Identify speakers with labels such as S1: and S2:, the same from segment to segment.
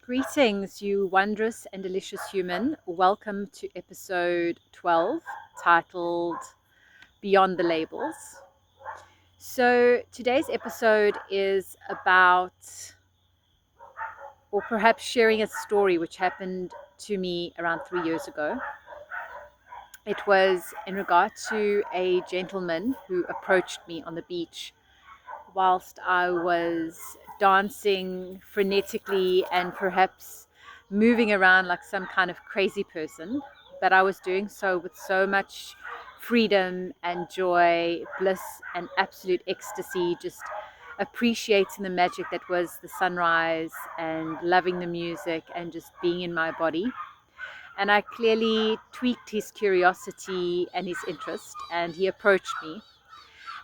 S1: Greetings, you wondrous and delicious human. Welcome to episode 12, titled Beyond the Labels. So, today's episode is about, or perhaps sharing a story which happened to me around 3 years ago. It was in regard to a gentleman who approached me on the beach whilst I was dancing frenetically and perhaps moving around like some kind of crazy person. But I was doing so with so much freedom and joy, bliss and absolute ecstasy, just appreciating the magic that was the sunrise and loving the music and just being in my body. And I clearly tweaked his curiosity and his interest, and he approached me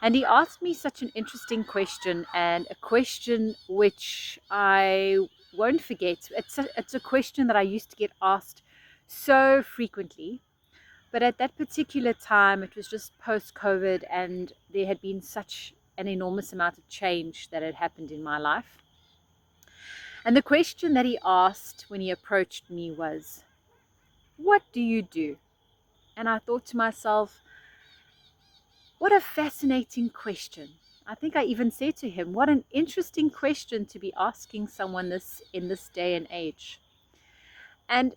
S1: and he asked me such an interesting question, and a question which I won't forget. It's a question that I used to get asked so frequently. But at that particular time, it was just post COVID, and there had been such an enormous amount of change that had happened in my life. And the question that he asked when he approached me was, "What do you do?" And I thought to myself, what a fascinating question. I think I even said to him, what an interesting question to be asking someone this in this day and age. And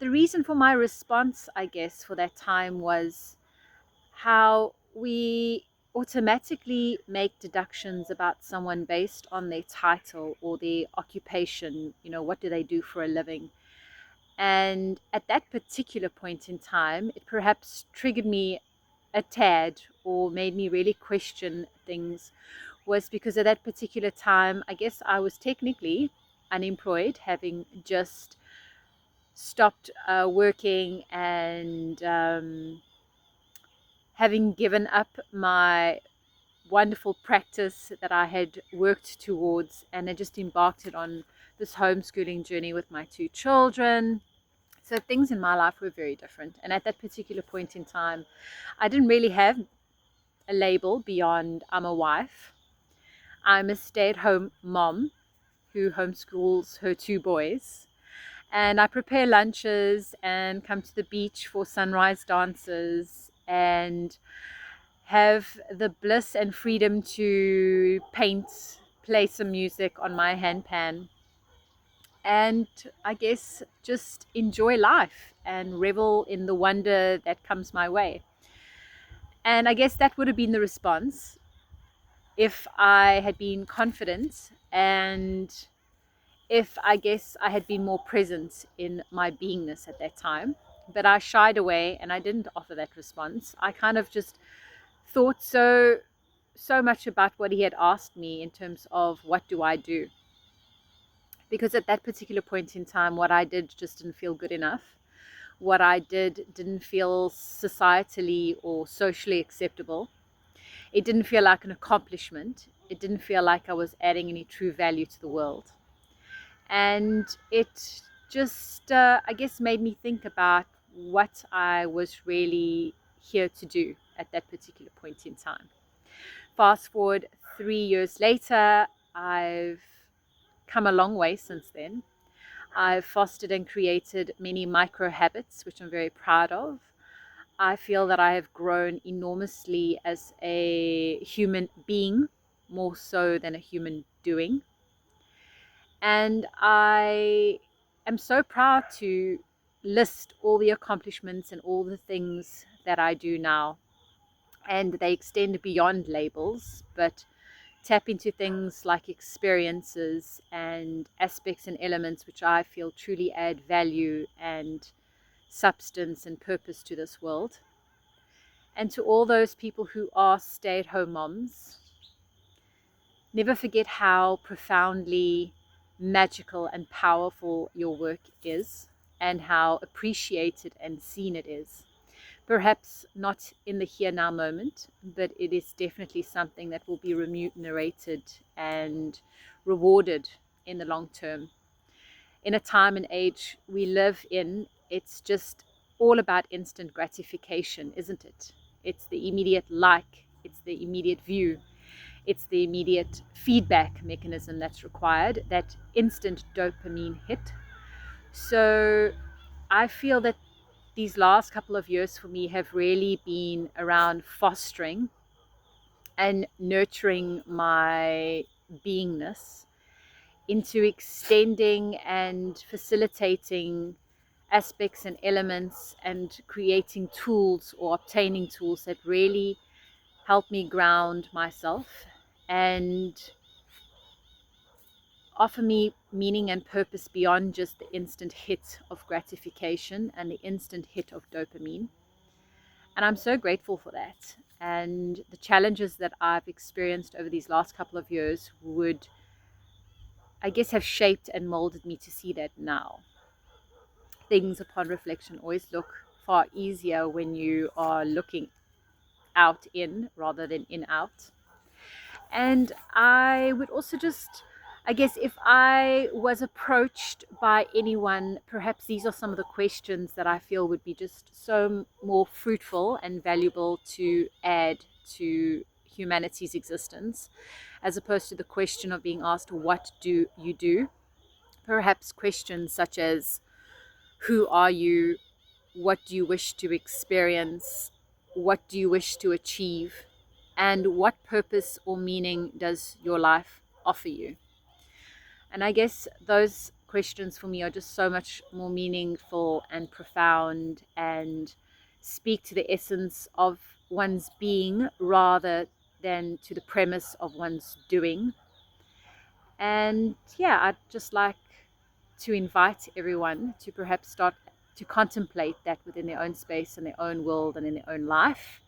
S1: the reason for my response, I guess, for that time was how we automatically make deductions about someone based on their title or their occupation. What do they do for a living? And at that particular point in time, it perhaps triggered me a tad or made me really question things, was because at that particular time, I guess I was technically unemployed, having just stopped working and having given up my wonderful practice that I had worked towards, and I just embarked on this homeschooling journey with my two children. So things in my life were very different. And at that particular point in time, I didn't really have a label beyond I'm a wife. I'm a stay-at-home mom who homeschools her two boys. And I prepare lunches and come to the beach for sunrise dances and have the bliss and freedom to paint, play some music on my handpan, and I guess just enjoy life and revel in the wonder that comes my way. And I guess that would have been the response if I had been confident, and if I guess I had been more present in my beingness at that time. But I shied away and I didn't offer that response. I kind of just thought so much about what he had asked me in terms of what do I do. Because at that particular point in time, what I did just didn't feel good enough. What I did didn't feel societally or socially acceptable. It didn't feel like an accomplishment. It didn't feel like I was adding any true value to the world. And it just, I guess, made me think about what I was really here to do at that particular point in time. Fast forward 3 years later, I've come a long way since then. I've fostered and created many micro habits, which I'm very proud of. I feel that I have grown enormously as a human being, more so than a human doing. And I am so proud to list all the accomplishments and all the things that I do now. And they extend beyond labels, but tap into things like experiences and aspects and elements which I feel truly add value and substance and purpose to this world. And to all those people who are stay-at-home moms, never forget how profoundly magical and powerful your work is, and how appreciated and seen it is. Perhaps not in the here now moment, but it is definitely something that will be remunerated and rewarded in the long term. In a time and age we live in, it's just all about instant gratification, isn't it? It's the immediate like, it's the immediate view. It's the immediate feedback mechanism that's required, that instant dopamine hit. So I feel that these last couple of years for me have really been around fostering and nurturing my beingness into extending and facilitating aspects and elements and creating tools or obtaining tools that really help me ground myself and offer me meaning and purpose beyond just the instant hit of gratification and the instant hit of dopamine. And I'm so grateful for that. And the challenges that I've experienced over these last couple of years would, I guess, have shaped and molded me to see that now. Things upon reflection always look far easier when you are looking out in rather than in out. And I would also just, I guess, if I was approached by anyone, perhaps these are some of the questions that I feel would be just so more fruitful and valuable to add to humanity's existence, as opposed to the question of being asked, what do you do? Perhaps questions such as, who are you? What do you wish to experience? What do you wish to achieve? And what purpose or meaning does your life offer you? And I guess those questions for me are just so much more meaningful and profound and speak to the essence of one's being rather than to the premise of one's doing. And yeah, I'd just like to invite everyone to perhaps start to contemplate that within their own space and their own world and in their own life,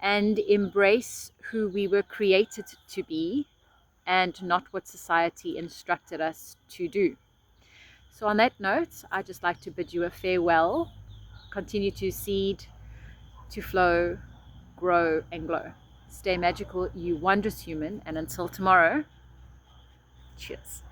S1: and embrace who we were created to be and not what society instructed us to do. So on that note, I'd just like to bid you a farewell. Continue to seed, to flow, grow and glow. Stay magical, you wondrous human, and until tomorrow, cheers.